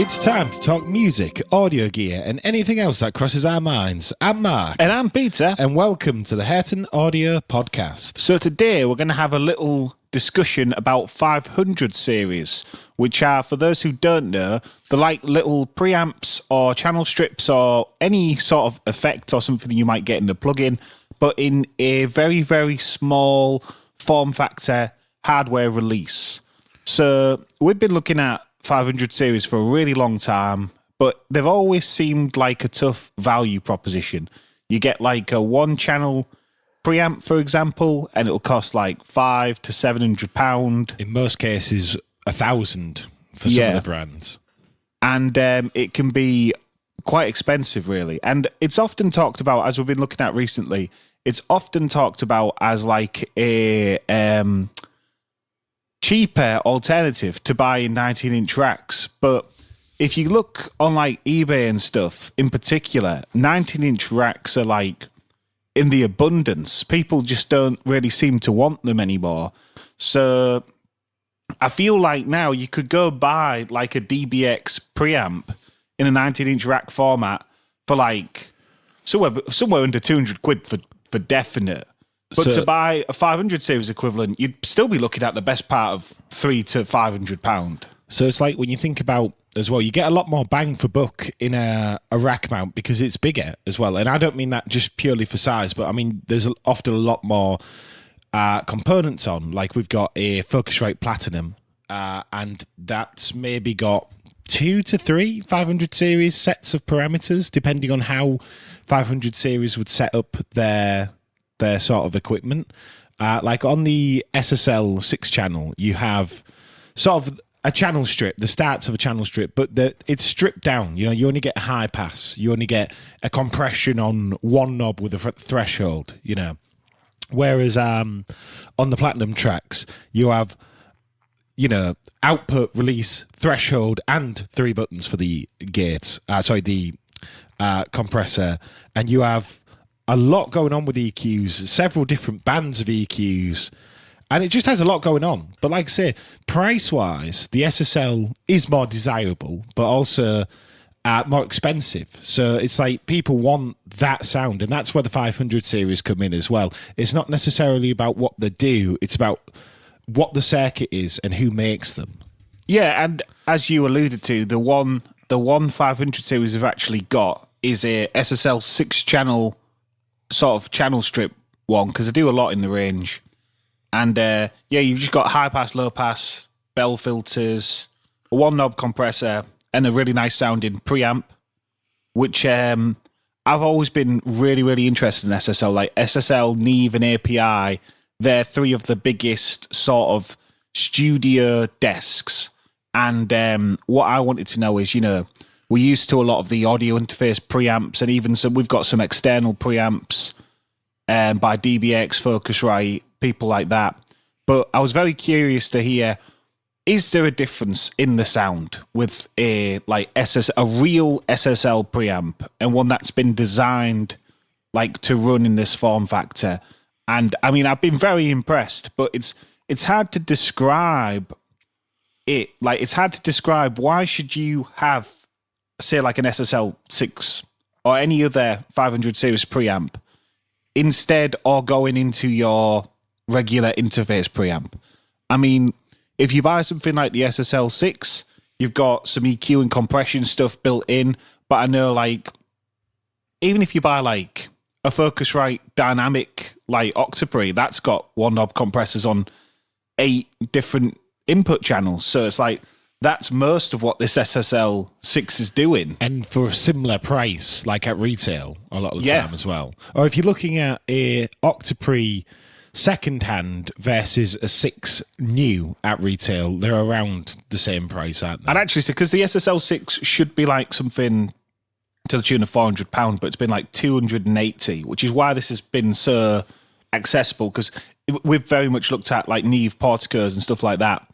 It's time to talk music, audio gear, and anything else that crosses our minds. I'm Mark. And I'm Peter. And welcome to the Hurton Audio Podcast. So today we're going to have a little discussion about 500 series, which are, for those who don't know, they're like little preamps or channel strips or any sort of effect or something that you might get in the plugin, but in a very, very small form factor hardware release. So we've been looking at 500 series for a really long time, but they've always seemed like a tough value proposition. You get like a one channel preamp, for example, and it'll cost like £500 to £700. In most cases, 1,000 for some of the brands. And it can be quite expensive, really. And it's often talked about, as we've been looking at recently, it's often talked about as like a cheaper alternative to buying 19-inch racks. But if you look on like eBay and stuff, in particular, 19-inch racks are like in the abundance. People just don't really seem to want them anymore. So I feel like now you could go buy like a DBX preamp in a 19-inch rack format for like somewhere under 200 quid for definite. But to buy a 500 series equivalent, you'd still be looking at the best part of £300 to £500. So it's like when you think about as well, you get a lot more bang for buck in a rack mount because it's bigger as well. And I don't mean that just purely for size, but I mean there's often a lot more components on. Like we've got a Focusrite Platinum, and that's maybe got 2 to 3 500 series sets of parameters, depending on how 500 series would set up their sort of equipment. Like on the SSL 6 channel, you have sort of a channel strip, the starts of a channel strip, but it's stripped down. You know, you only get a high pass. You only get a compression on one knob with a threshold, you know. Whereas on the Platinum tracks, you have, you know, output, release, threshold, and 3 buttons for the gates. The compressor. And you have a lot going on with EQs, several different bands of EQs, and it just has a lot going on. But like I say, price-wise, the SSL is more desirable, but also more expensive. So it's like people want that sound, and that's where the 500 series come in as well. It's not necessarily about what they do, it's about what the circuit is and who makes them. Yeah, and as you alluded to, the one 500 series we've actually got is a SSL 6-channel sort of channel strip one, because I do a lot in the range. And you've just got high pass, low pass, bell filters, a one knob compressor, and a really nice sounding preamp, which I've always been really, really interested in SSL. Like SSL, Neve, and API, they're 3 of the biggest sort of studio desks. And what I wanted to know is, you know, we're used to a lot of the audio interface preamps, and even we've got some external preamps by DBX, Focusrite, people like that. But I was very curious to hear, is there a difference in the sound with a real SSL preamp and one that's been designed like to run in this form factor? And I mean, I've been very impressed, but it's hard to describe it. Like, it's hard to describe why should you have, say, like an SSL 6 or any other 500 series preamp instead or going into your regular interface preamp. I mean, if you buy something like the SSL 6, you've got some EQ and compression stuff built in, but I know, like, even if you buy like a Focusrite dynamic like Octopre, that's got one knob compressors on 8 different input channels. So it's like, that's most of what this SSL 6 is doing. And for a similar price, like at retail, a lot of the time as well. Or if you're looking at a Octopre second-hand versus a 6 new at retail, they're around the same price, aren't they? And actually, because the SSL 6 should be like something to the tune of £400, but it's been like 280, which is why this has been so accessible, because we've very much looked at like Neve porticos and stuff like that,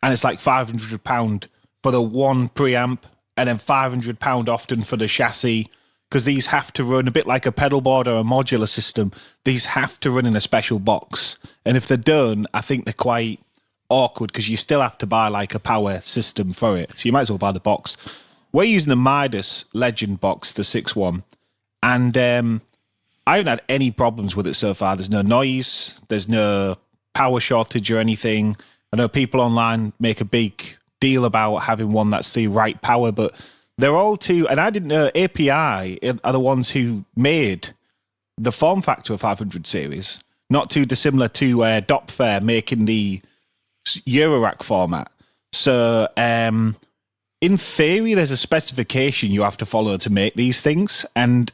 and it's like £500 for the one preamp, and then £500 often for the chassis, because these have to run a bit like a pedal board or a modular system. These have to run in a special box, and if they don't, I think they're quite awkward because you still have to buy like a power system for it. So you might as well buy the box. we're using the Midas Legend box, the 6-1, and I haven't had any problems with it so far. There's no noise, there's no power shortage or anything. I know people online make a big deal about having one that's the right power, but they're all too, and I didn't know API are the ones who made the form factor of 500 series, not too dissimilar to Dopfair making the Eurorack format. So in theory, there's a specification you have to follow to make these things. And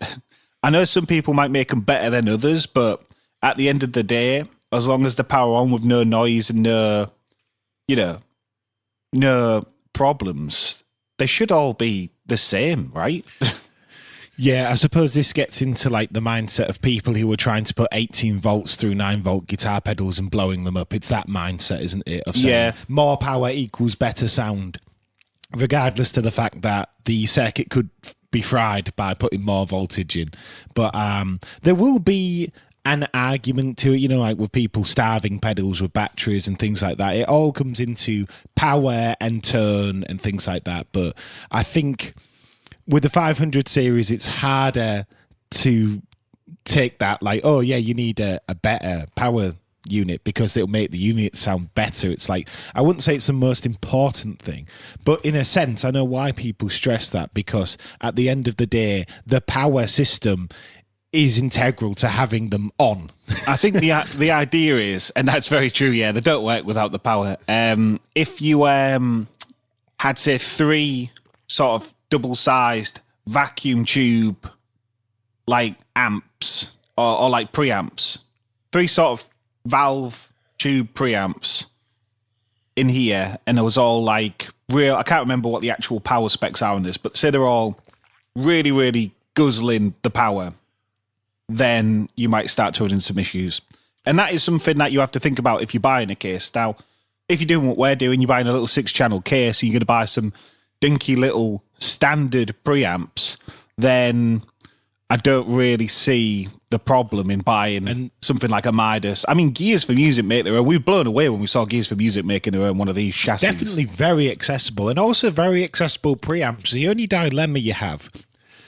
I know some people might make them better than others, but at the end of the day, as long as the power on with no noise and no problems, they should all be the same, right? Yeah, I suppose this gets into like the mindset of people who are trying to put 18 volts through 9-volt guitar pedals and blowing them up. It's that mindset, isn't it? Of saying more power equals better sound, regardless to the fact that the circuit could be fried by putting more voltage in. But there will be an argument to it, like with people starving pedals with batteries and things like that. It all comes into power and tone and things like that. But I think with the 500 series, it's harder to take that like, oh yeah, you need a better power unit because it'll make the unit sound better. It's like, I wouldn't say it's the most important thing, but in a sense, I know why people stress that, because at the end of the day, the power system is integral to having them on. I think the idea is, and that's very true, yeah, they don't work without the power. If you had, say, 3 sort of double-sized vacuum tube like amps or like preamps, 3 sort of valve tube preamps in here, and it was all like real, I can't remember what the actual power specs are on this, but say they're all really, really guzzling the power, then you might start to run into some issues. And that is something that you have to think about if you're buying a case. Now, if you're doing what we're doing, you're buying a little 6-channel case, and you're going to buy some dinky little standard preamps, then I don't really see the problem in buying something like a Midas. I mean, Gears for Music make their own. We were blown away when we saw Gears for Music making their own one of these chassis. Definitely very accessible, and also very accessible preamps. The only dilemma you have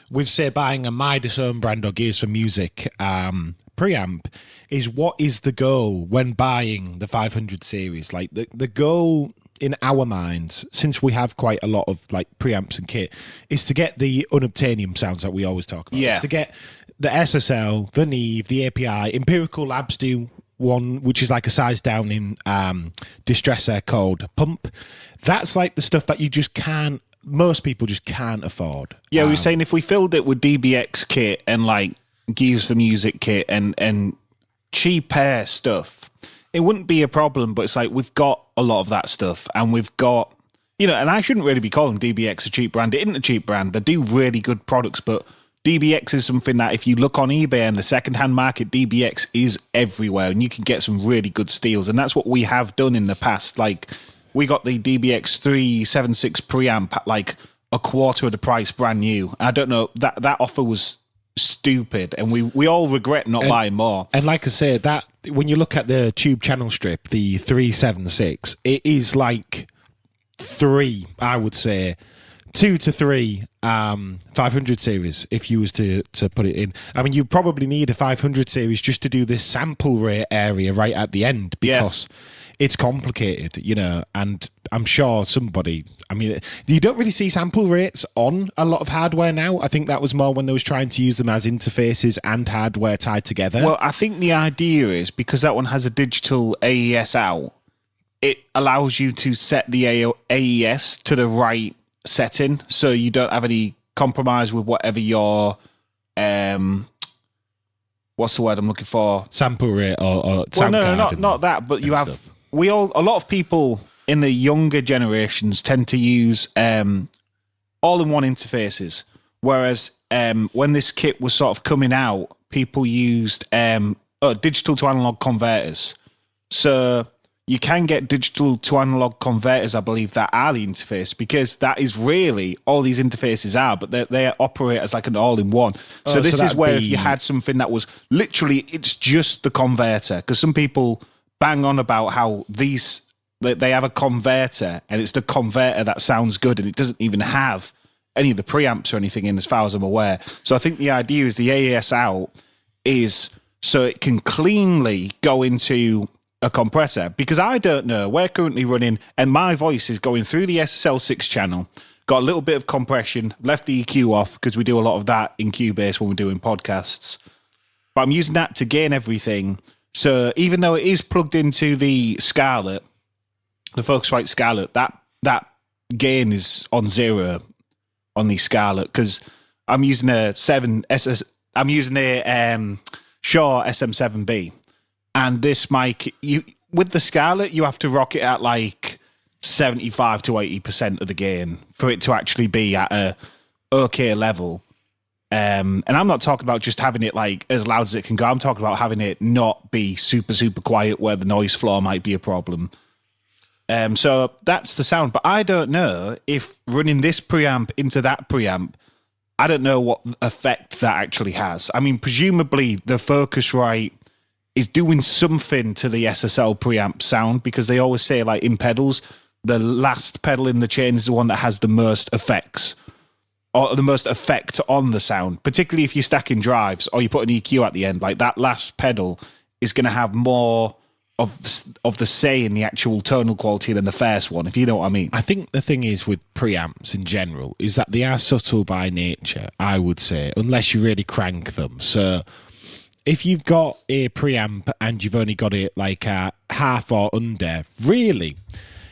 with, say, buying a Midas own brand or Gears for Music preamp is, what is the goal when buying the 500 series? Like the goal in our minds, since we have quite a lot of like preamps and kit, is to get the unobtainium sounds that we always talk about. Yeah. It's to get the SSL, the Neve, the API. Empirical Labs do one, which is like a size down in distressor called Pump. That's like the stuff that you just can't, most people just can't afford. Yeah, we were saying if we filled it with DBX kit and like Gears for Music kit and cheap air stuff, it wouldn't be a problem. But it's like, we've got a lot of that stuff, and we've got, and I shouldn't really be calling DBX a cheap brand. It isn't a cheap brand. They do really good products, but DBX is something that if you look on eBay and the secondhand market, DBX is everywhere, and you can get some really good steals. And that's what we have done in the past. Like, we got the DBX 376 preamp at like a quarter of the price, brand new. I don't know, that offer was stupid, and we all regret not buying more. And like I say, that when you look at the tube channel strip, the 376, it is like 3, I would say 2 to 3 500 series if you was to put it in. I mean, you probably need a 500 series just to do this sample rate area right at the end, because it's complicated, and I'm sure somebody, I mean, you don't really see sample rates on a lot of hardware now. I think that was more when they was trying to use them as interfaces and hardware tied together. Well, I think the idea is, because that one has a digital AES out, it allows you to set the AES to the right setting, so you don't have any compromise with whatever your what's the word I'm looking for? Sample rate or well, no, not that, but you have stuff. A lot of people in the younger generations tend to use all-in-one interfaces, whereas when this kit was sort of coming out, people used digital to analog converters. So you can get digital to analog converters, I believe, that are the interface, because that is really all these interfaces are, but they operate as like an all-in-one. So this is where if you had something that was literally, it's just the converter, because some people bang on about how they have a converter and it's the converter that sounds good, and it doesn't even have any of the preamps or anything in, as far as I'm aware. So I think the idea is the AES out is so it can cleanly go into a compressor, because I don't know, we're currently running, and my voice is going through the SSL 6 channel, got a little bit of compression, left the EQ off because we do a lot of that in Cubase when we're doing podcasts. But I'm using that to gain everything. So even though it is plugged into the Scarlett, the Focusrite Scarlett, that gain is on 0 on the Scarlett, because I'm using a Shure SM7B, and this mic, with the Scarlett, you have to rock it at like 75 to 80% of the gain for it to actually be at a okay level. And I'm not talking about just having it like as loud as it can go. I'm talking about having it not be super, super quiet where the noise floor might be a problem. So that's the sound. But I don't know if running this preamp into that preamp, I don't know what effect that actually has. I mean, presumably the Focusrite is doing something to the SSL preamp sound, because they always say, like, in pedals, the last pedal in the chain is the one that has the most effects, or the most effect on the sound, particularly if you're stacking drives or you put an EQ at the end. Like, that last pedal is going to have more of the say in the actual tonal quality than the first one, if you know what I mean. I think the thing is with preamps in general is that they are subtle by nature, I would say, unless you really crank them. So if you've got a preamp and you've only got it like half or under, really,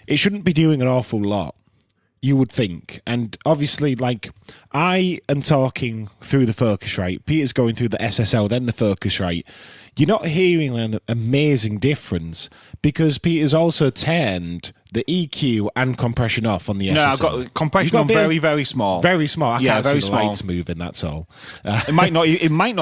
it shouldn't be doing an awful lot, you would think. And obviously, like, I am talking through the Focusrite, Peter's going through the SSL, then the Focusrite. You're not hearing an amazing difference because Peter's also turned the EQ and compression off on the SSL. No, I've got compression on very, very small. Very small. I can't very see the small. lights moving, that's all. It might not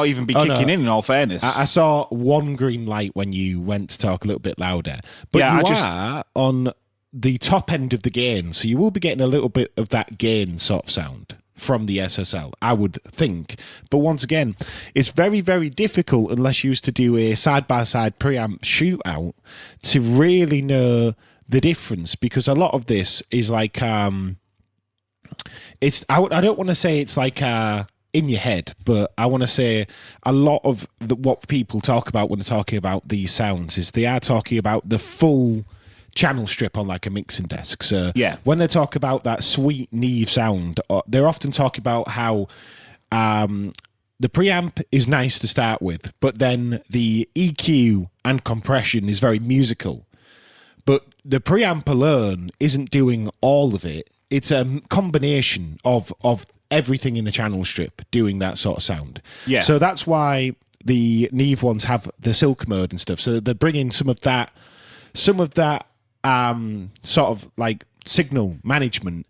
even be kicking in all fairness. I saw one green light when you went to talk a little bit louder. But Yeah, you are on the top end of the gain, so you will be getting a little bit of that gain sort of sound from the SSL, I would think. But once again, it's very, very difficult unless you used to do a side-by-side preamp shootout to really know the difference, because a lot of this is like it's I don't want to say it's like in your head, but I want to say a lot of what people talk about when they're talking about these sounds is they are talking about the full channel strip on like a mixing desk. So yeah, when they talk about that sweet Neve sound, they're often talking about how the preamp is nice to start with, but then the EQ and compression is very musical. But the preamp alone isn't doing all of it. It's a combination of everything in the channel strip doing that sort of sound. Yeah. So that's why the Neve ones have the silk mode and stuff. So they're bringing some of that sort of like signal management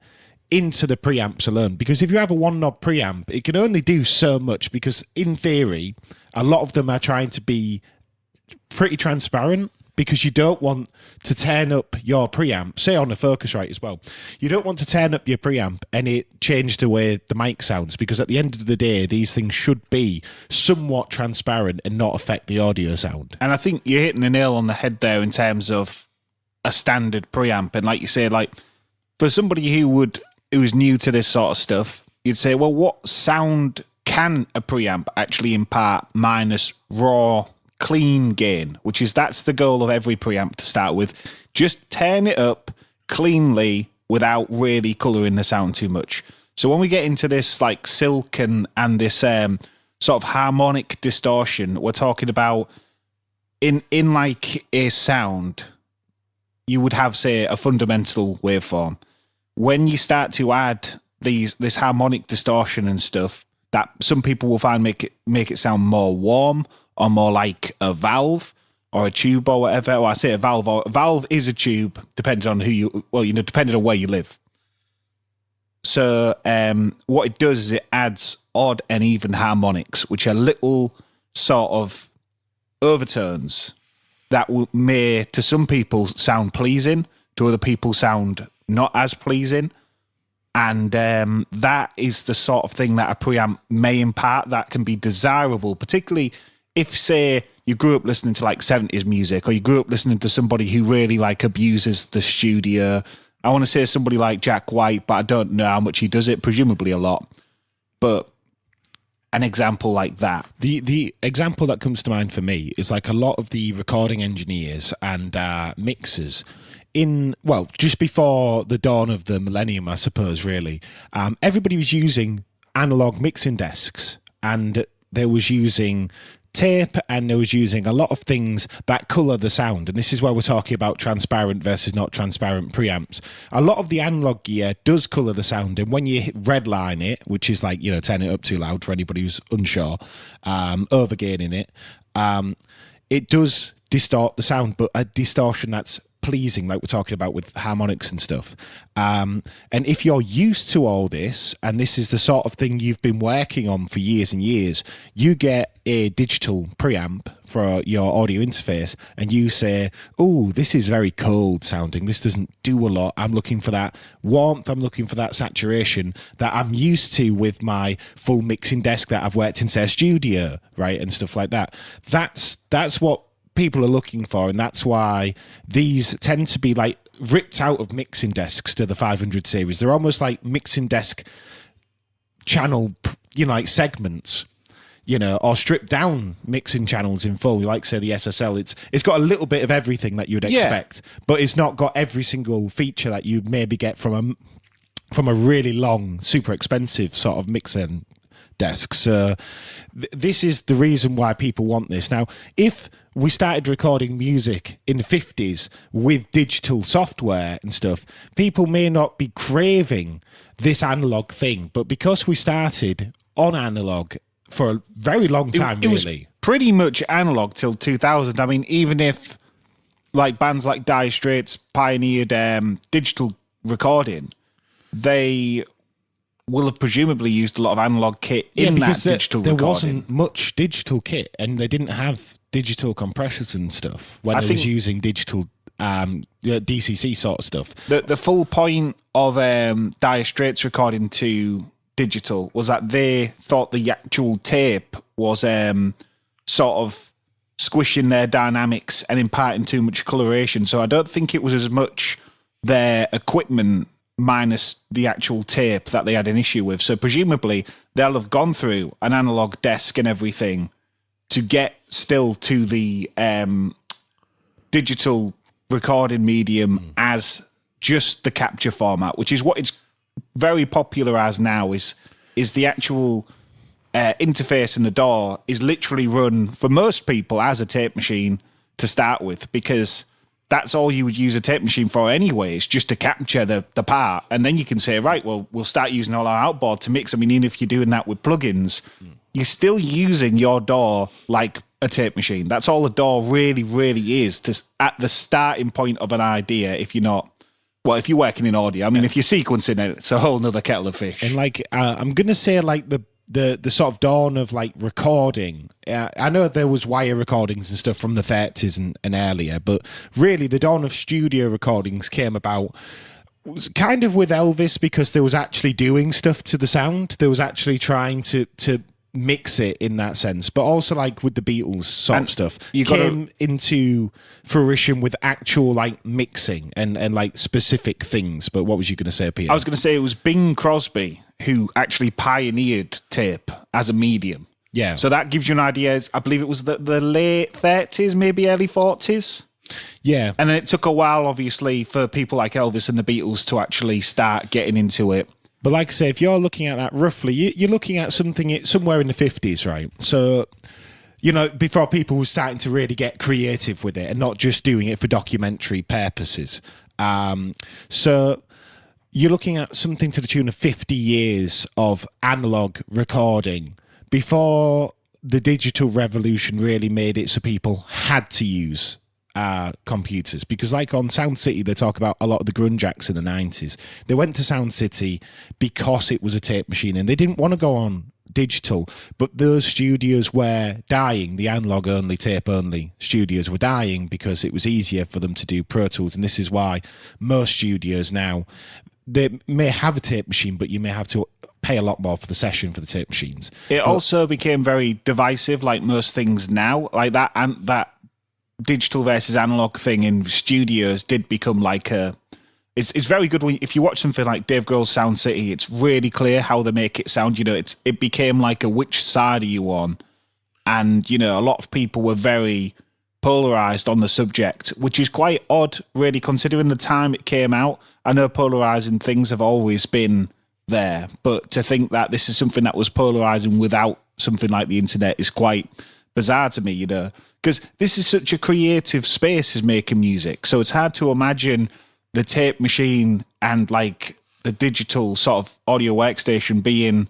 into the preamps alone. Because if you have a one knob preamp, it can only do so much, because in theory, a lot of them are trying to be pretty transparent, because you don't want to turn up your preamp, say on a Focusrite as well, you don't want to turn up your preamp and it change the way the mic sounds, because at the end of the day, these things should be somewhat transparent and not affect the audio sound. And I think you're hitting the nail on the head there in terms of a standard preamp. And like you say, like, for somebody who's new to this sort of stuff, you'd say, well, what sound can a preamp actually impart minus raw clean gain, that's the goal of every preamp to start with. Just turn it up cleanly without really colouring the sound too much. So when we get into this like silk and this sort of harmonic distortion, we're talking about in like a sound, you would have, say, a fundamental waveform. When you start to add this harmonic distortion and stuff, that some people will find make it sound more warm, or more like a valve or a tube or whatever. Well, I say a valve, or a valve is a tube, depending on depending on where you live. So what it does is it adds odd and even harmonics, which are little sort of overtones that may, to some people, sound pleasing, to other people sound not as pleasing. And that is the sort of thing that a preamp may impart that can be desirable, particularly if, say, you grew up listening to like 70s music, or you grew up listening to somebody who really like abuses the studio I want to say somebody like Jack White, but I don't know how much he does it, presumably a lot. But an example like that. The example that comes to mind for me is like a lot of the recording engineers and mixers just before the dawn of the millennium, I suppose, really, everybody was using analog mixing desks, and they was using tape, and they was using a lot of things that colour the sound. And this is where we're talking about transparent versus not transparent preamps. A lot of the analog gear does colour the sound, and when you redline it, which is like, turn it up too loud for anybody who's unsure, overgaining it, it does distort the sound, but a distortion that's pleasing, like we're talking about with harmonics and stuff. And if you're used to all this, and this is the sort of thing you've been working on for years and years, you get a digital preamp for your audio interface, and you say, oh, this is very cold sounding, this doesn't do a lot, I'm looking for that warmth, I'm looking for that saturation that I'm used to with my full mixing desk that I've worked in, say, a studio, right, and stuff like that. That's what people are looking for, and that's why these tend to be like ripped out of mixing desks to the 500 series. They're almost like mixing desk channel, like segments, or stripped down mixing channels in full. Like, say, the SSL, it's got a little bit of everything that you'd expect, but it's not got every single feature that you'd maybe get from a really long, super expensive sort of mixing desk. So this is the reason why people want this. Now, if we started recording music in the 50s with digital software and stuff, people may not be craving this analog thing, but because we started on analog for a very long time, it was pretty much analog till 2000. I mean, even if like bands like Dire Straits pioneered digital recording, they will have presumably used a lot of analog kit in that digital recording. There wasn't much digital kit, and they didn't have digital compressors and stuff when they was using digital DCC sort of stuff. The full point of Dire Straits recording to digital was that they thought the actual tape was sort of squishing their dynamics and imparting too much coloration. So I don't think it was as much their equipment minus the actual tape that they had an issue with. So presumably they'll have gone through an analog desk and everything to get still to the digital recording medium as just the capture format, which is what it's very popular as now, is the actual interface in the DAW is literally run for most people as a tape machine to start with, because that's all you would use a tape machine for anyway. It's just to capture the part. And then you can say, right, well, we'll start using all our outboard to mix. I mean, even if you're doing that with plugins, you're still using your DAW like a tape machine. That's all a DAW really, really is, at the starting point of an idea. If you're not, well, if you're working in audio, I mean, if you're sequencing it, it's a whole nother kettle of fish. And like, I'm going to say like the sort of dawn of like recording. I know there was wire recordings and stuff from the 30s and earlier, but really the dawn of studio recordings came about was kind of with Elvis, because there was actually doing stuff to the sound. There was actually trying to mix it in that sense, but also like with the Beatles sort of stuff came into fruition with actual like mixing and like specific things. But what was you going to say, Peter? I was going to say it was Bing Crosby who actually pioneered tape as a medium. Yeah. So that gives you an idea. I believe it was the late 30s, maybe early 40s. Yeah. And then it took a while, obviously, for people like Elvis and the Beatles to actually start getting into it. But like I say, if you're looking at that roughly, you're looking at something somewhere in the 50s, right? So, before people were starting to really get creative with it and not just doing it for documentary purposes. So you're looking at something to the tune of 50 years of analog recording before the digital revolution really made it so people had to use computers. Because like on Sound City, they talk about a lot of the grunge acts in the 90s. They went to Sound City because it was a tape machine and they didn't want to go on digital, but those studios were dying. The analog only, tape only studios were dying because it was easier for them to do Pro Tools. And this is why most studios now, they may have a tape machine, but you may have to pay a lot more for the session for the tape machines. It also became very divisive, like most things now. Like that, and that digital versus analog thing in studios did become like a It's very good if you watch something like Dave Grohl's Sound City. It's really clear how they make it sound. You know, it became like a which side are you on, and you know, a lot of people were very polarized on the subject, which is quite odd, really, considering the time it came out. I know polarizing things have always been there, but to think that this is something that was polarizing without something like the internet is quite bizarre to me, you know, because this is such a creative space, is making music. So it's hard to imagine the tape machine and like the digital sort of audio workstation being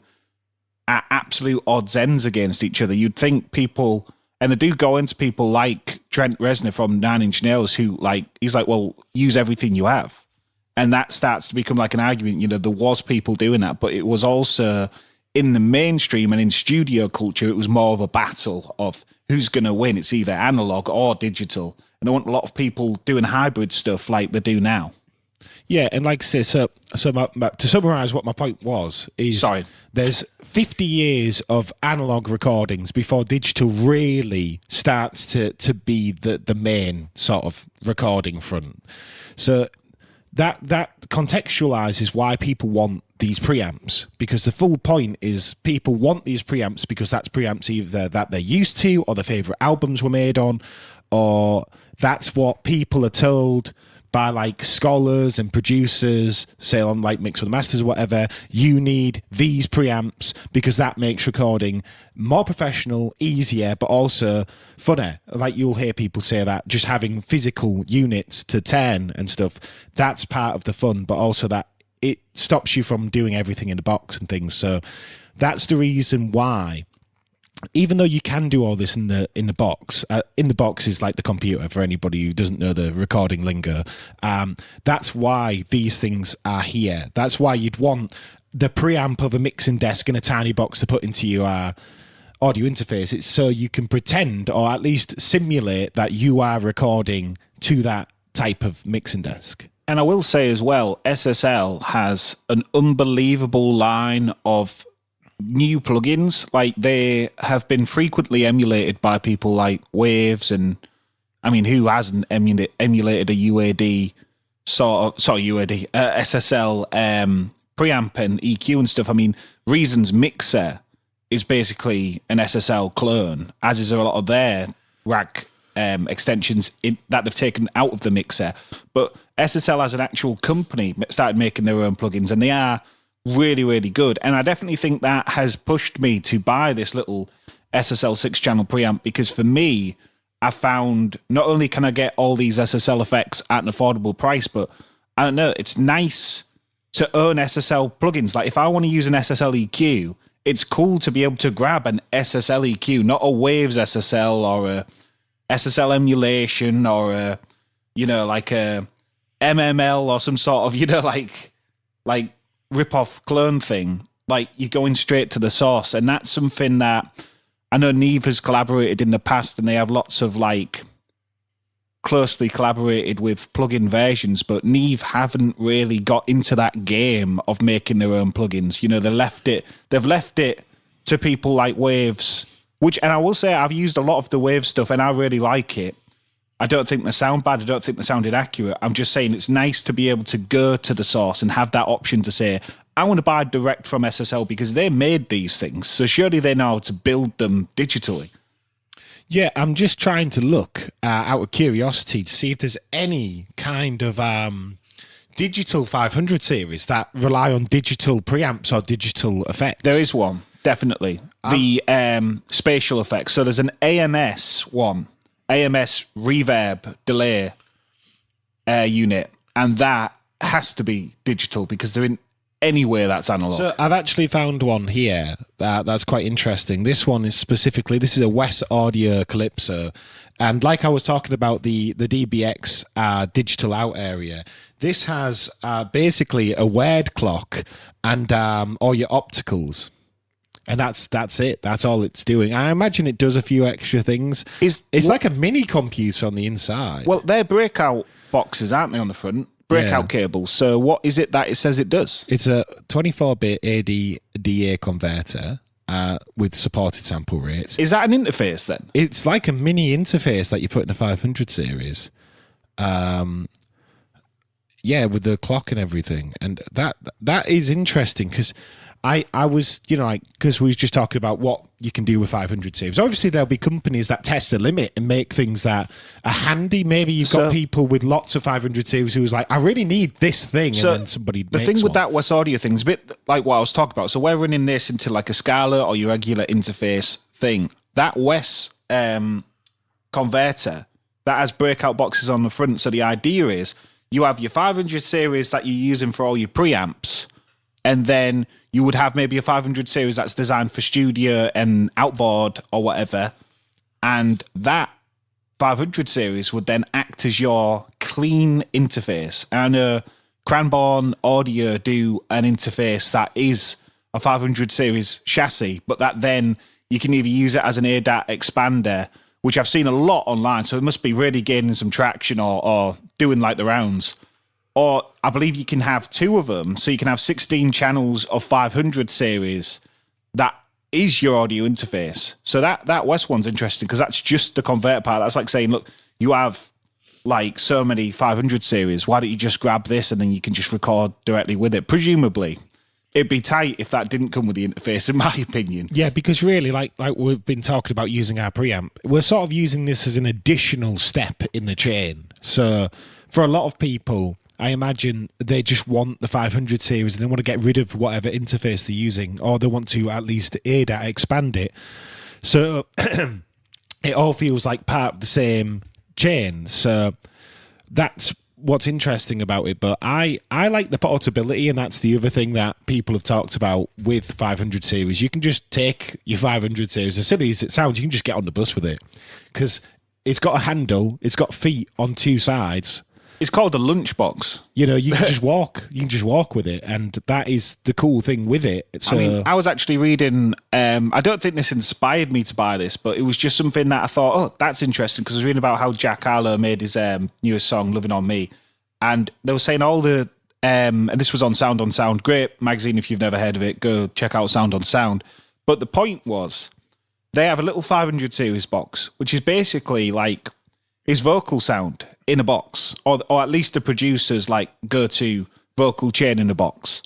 at absolute odds ends against each other. You'd think people, and they do go into people like Trent Reznor from Nine Inch Nails, who like, he's like, well, use everything you have. And that starts to become like an argument. You know, there was people doing that, but it was also in the mainstream and in studio culture, it was more of a battle of who's going to win. It's either analog or digital. And I want a lot of people doing hybrid stuff like they do now. Yeah, and like I say, so to summarise what my point was, is there's 50 years of analog recordings before digital really starts to be the main sort of recording front. So that contextualises why people want these preamps, because the full point is people want these preamps because that's preamps either that they're used to or their favourite albums were made on, or that's what people are told by like scholars and producers, say on like Mix with the Masters or whatever. You need these preamps because that makes recording more professional, easier, but also funner. Like you'll hear people say that just having physical units to turn and stuff, that's part of the fun, but also that it stops you from doing everything in the box and things. So that's the reason why, even though you can do all this in the box is like the computer for anybody who doesn't know the recording lingo. That's why these things are here. That's why you'd want the preamp of a mixing desk in a tiny box to put into your audio interface. It's so you can pretend or at least simulate that you are recording to that type of mixing desk. And I will say as well, SSL has an unbelievable line of new plugins. Like they have been frequently emulated by people like Waves, and I mean, who hasn't emulated a UAD SSL preamp and EQ and stuff? I mean, Reason's Mixer is basically an SSL clone, as is a lot of their rack extensions that they've taken out of the mixer. But SSL as an actual company started making their own plugins, and they are really, really good. And I definitely think that has pushed me to buy this little SSL 6-channel preamp, because for me, I found not only can I get all these SSL effects at an affordable price, but I don't know, it's nice to own SSL plugins. Like if I want to use an SSL EQ, it's cool to be able to grab an SSL EQ, not a Waves SSL or a SSL emulation or a, you know, like a MML or some sort of, you know, like rip-off clone thing. Like you're going straight to the source. And that's something that I know Neve has collaborated in the past, and they have lots of like closely collaborated with plugin versions, but Neve haven't really got into that game of making their own plugins. You know, they've left it to people like Waves, which, and I will say I've used a lot of the Waves stuff and I really like it. I don't think they sound bad. I don't think they sound inaccurate. I'm just saying it's nice to be able to go to the source and have that option to say, I want to buy direct from SSL because they made these things. So surely they know how to build them digitally. Yeah, I'm just trying to look out of curiosity to see if there's any kind of digital 500 series that rely on digital preamps or digital effects. There is one, definitely. The spatial effects. So there's an AMS one, AMS reverb delay unit, and that has to be digital because they're in anywhere that's analog. So I've actually found one here that's quite interesting. This one is specifically, this is a West Audio Calypso, and like I was talking about the DBX digital out area, this has basically a word clock and all your opticals. And that's it. That's all it's doing. I imagine it does a few extra things. It's like a mini computer on the inside. Well, they're breakout boxes, aren't they, on the front? Breakout cables. So what is it that it says it does? It's a 24-bit AD/DA converter with supported sample rates. Is that an interface then? It's like a mini interface that you put in a 500 series. Yeah, with the clock and everything, and that is interesting because I was, like, because we was just talking about what you can do with 500 series. Obviously, there'll be companies that test the limit and make things that are handy. Maybe you've got people with lots of 500 series who's like, I really need this thing, and then somebody. The thing with that West Audio thing is a bit like what I was talking about. So we're running this into like a Scala or your regular interface thing. That West converter that has breakout boxes on the front. So the idea is you have your 500 series that you're using for all your preamps, and then you would have maybe a 500 series that's designed for studio and outboard or whatever. And that 500 series would then act as your clean interface. And Cranbourne Audio do an interface that is a 500 series chassis, but that then you can either use it as an ADAT expander, which I've seen a lot online, so it must be really gaining some traction or doing like the rounds. Or I believe you can have two of them, so you can have 16 channels of 500 series. That is your audio interface. So that West one's interesting because that's just the converter part. That's like saying, look, you have like so many 500 series. Why don't you just grab this and then you can just record directly with it? Presumably, it'd be tight if that didn't come with the interface, in my opinion. Yeah, because really, like we've been talking about using our preamp, we're sort of using this as an additional step in the chain. So for a lot of people, I imagine they just want the 500 series and they want to get rid of whatever interface they're using, or they want to at least ADAT expand it. So it all feels like part of the same chain. So that's what's interesting about it. But I like the portability, and that's the other thing that people have talked about with 500 series. You can just take your 500 series, as silly as it sounds, you can just get on the bus with it because it's got a handle, it's got feet on two sides. It's called a lunchbox. You can just walk. You can just walk with it, and that is the cool thing with it. So, I mean, I was actually reading. I don't think this inspired me to buy this, but it was just something that I thought, oh, that's interesting, because I was reading about how Jack Harlow made his newest song, "Loving on Me," and they were saying all the. And this was on Sound. Great magazine. If you've never heard of it, go check out Sound on Sound. But the point was, they have a little 500 series box, which is basically like his vocal sound in a box, or at least the producer's like go-to vocal chain in a box.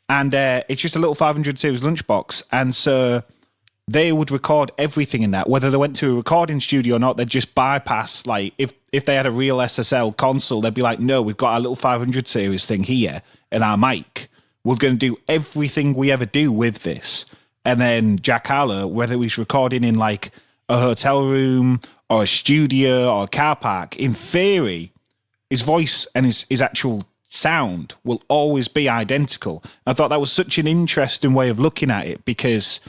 And it's just a little 500 series lunchbox. And so they would record everything in that, whether they went to a recording studio or not. They'd just bypass, like, if they had a real SSL console, they'd be like, no, we've got our little 500 series thing here and our mic. We're going to do everything we ever do with this. And then Jack Harlow, whether he's recording in like a hotel room or a studio or a car park, in theory, his voice and his actual sound will always be identical. I thought that was such an interesting way of looking at it because,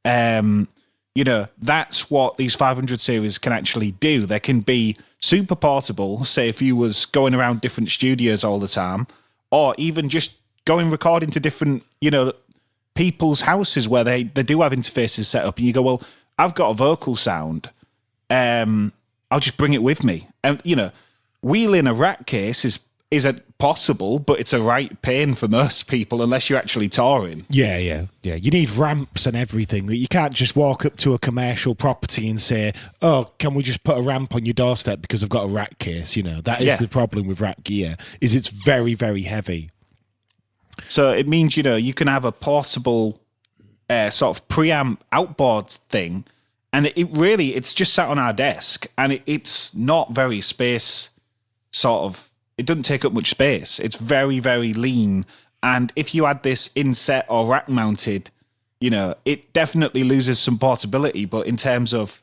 that's what these 500 series can actually do. They can be super portable, say if you was going around different studios all the time, or even just going recording to different, people's houses where they do have interfaces set up, and you go, well, I've got a vocal sound. I'll just bring it with me. And, wheeling a rack case isn't possible, but it's a right pain for most people unless you're actually touring. Yeah. You need ramps and everything. You can't just walk up to a commercial property and say, oh, can we just put a ramp on your doorstep because I've got a rack case? That is the problem with rack gear, is it's very, very heavy. So it means, you can have a portable sort of preamp outboard thing. And it's just sat on our desk, and it's not very space it doesn't take up much space. It's very, very lean. And if you had this inset or rack mounted, it definitely loses some portability. But in terms of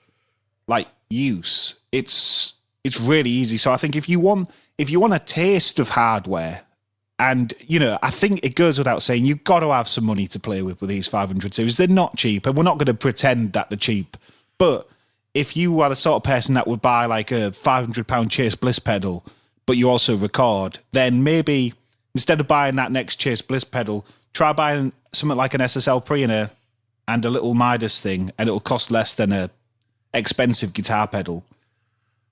like use, it's really easy. So I think if you want a taste of hardware, and, I think it goes without saying, you've got to have some money to play with these 500 series. They're not cheap, and we're not going to pretend that they're cheap. But if you are the sort of person that would buy like a £500 Chase Bliss pedal, but you also record, then maybe instead of buying that next Chase Bliss pedal, try buying something like an SSL pre and a little Midas thing, and it'll cost less than a expensive guitar pedal.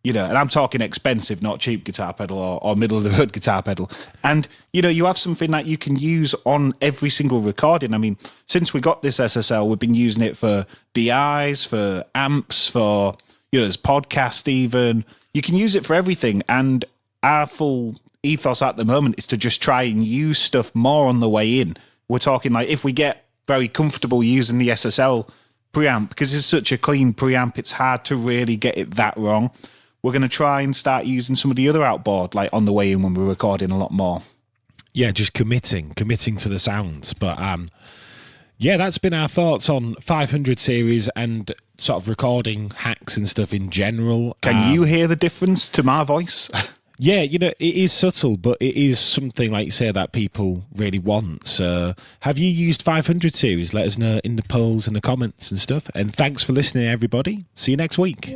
And I'm talking expensive, not cheap guitar pedal or middle of the road guitar pedal. And, you have something that you can use on every single recording. I mean, since we got this SSL, we've been using it for DIs, for amps, for, there's podcast even. You can use it for everything. And our full ethos at the moment is to just try and use stuff more on the way in. We're talking like if we get very comfortable using the SSL preamp, because it's such a clean preamp, it's hard to really get it that wrong. We're going to try and start using some of the other outboard, like on the way in when we're recording a lot more. Yeah, just committing to the sounds. But yeah, that's been our thoughts on 500 series and sort of recording hacks and stuff in general. Can you hear the difference to my voice? Yeah, you know, it is subtle, but it is something, like you say, that people really want. So have you used 500 series? Let us know in the polls and the comments and stuff. And thanks for listening, everybody. See you next week.